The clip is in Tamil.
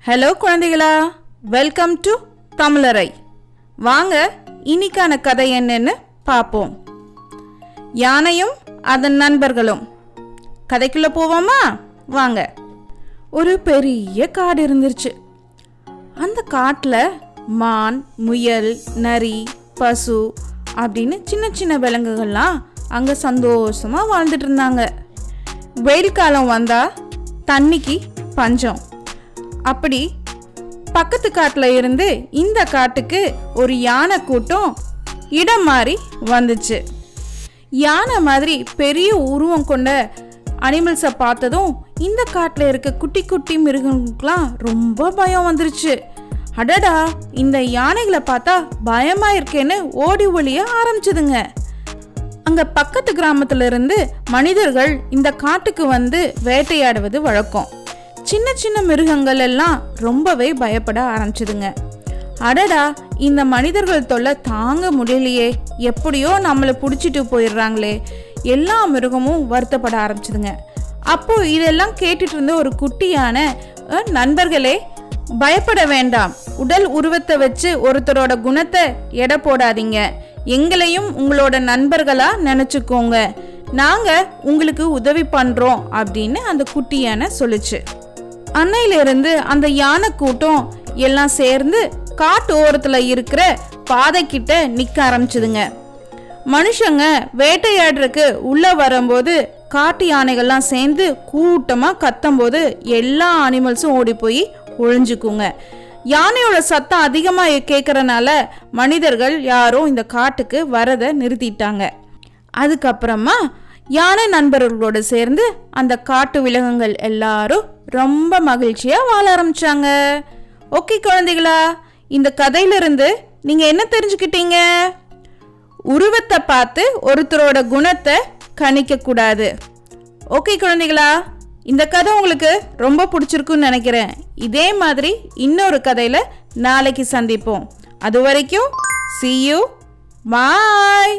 ஹலோ குழந்தைகளா, வெல்கம் டு தமிழரை. வாங்க இன்னைக்கான கதை என்னன்னு பார்ப்போம். யானையும் அதன் நண்பர்களும். கதைக்குள்ள போவோமா? வாங்க. ஒரு பெரிய காடு இருந்துருச்சு. அந்த காட்டில் மான், முயல், நரி, பசு அப்படின்னு சின்ன சின்ன விலங்குகள்லாம் அங்கே சந்தோஷமா வாழ்ந்துட்டு இருந்தாங்க. வெயில் காலம் வந்தா தண்ணிக்கு பஞ்சம். அப்படி பக்கத்து காட்டில் இருந்து இந்த காட்டுக்கு ஒரு யானை கூட்டம் இடம் மாறி வந்துச்சு. யானை மாதிரி பெரிய உருவம் கொண்ட அனிமல்ஸை பார்த்ததும் இந்த காட்டில் இருக்க குட்டி குட்டி மிருகங்களுக்கெல்லாம் ரொம்ப பயம் வந்துருச்சு. அடடா, இந்த யானைகளை பார்த்தா பயமா இருக்கேன்னு ஓடி ஒளிய ஆரம்பிச்சுதுங்க. அங்க பக்கத்து கிராமத்துல இருந்து மனிதர்கள் இந்த காட்டுக்கு வந்து வேட்டையாடுவது வழக்கம். சின்ன சின்ன மிருகங்கள் எல்லாம் ரொம்பவே பயப்பட ஆரம்பிச்சுதுங்க. அடடா, இந்த மனிதர்கள் தொல்லை தாங்க முடியலையே, எப்படியோ நம்மளை பிடிச்சிட்டு போயிடுறாங்களே, எல்லா மிருகமும் வருத்தப்பட ஆரம்பிச்சுதுங்க. அப்போ இதெல்லாம் கேட்டுட்டு இருந்த ஒரு குட்டியான, நண்பர்களே பயப்பட வேண்டாம், உடல் உருவத்தை வச்சு ஒருத்தரோட குணத்தை எடை போடாதீங்க, எங்களையும் உங்களோட நண்பர்களா நினைச்சுக்கோங்க, நாங்க உங்களுக்கு உதவி பண்றோம் அப்படின்னு அந்த குட்டி யானை சொல்லுச்சு. அன்னையிலிருந்து அந்த யானை கூட்டம் எல்லாம் சேர்ந்து காட்டு ஓரத்துல இருக்கிற பாதை கிட்ட நிக்க ஆரம்பிச்சுதுங்க. மனுஷங்க வேட்டையாடுறதுக்கு உள்ள வரும்போது காட்டு யானைகள்லாம் சேர்ந்து கூட்டமா கத்தும் போது எல்லா அனிமல்ஸும் ஓடி போய் ஒழிஞ்சுக்குங்க. யானையோட சத்தம் அதிகமா கேட்கறனால மனிதர்கள் யாரும் இந்த காட்டுக்கு வரதை நிறுத்திட்டாங்க. அதுக்கப்புறமா யானை நண்பர்களோட சேர்ந்து அந்த காட்டு விலங்குகள் எல்லாரும் ரொம்ப மகிழ்ச்சியா வாழ ஆரம்பிச்சாங்க. ஓகே குழந்தைகளா, இந்த கதையிலிருந்து நீங்க என்ன தெரிஞ்சுக்கிட்டீங்க? உருவத்தை பார்த்து ஒருத்தரோட குணத்தை கணிக்க கூடாது. ஓகே குழந்தைகளா, இந்த கதை உங்களுக்கு ரொம்ப பிடிச்சிருக்குன்னு நினைக்கிறேன். இதே மாதிரி இன்னொரு கதையில நாளைக்கு சந்திப்போம். அது வரைக்கும் see you, bye.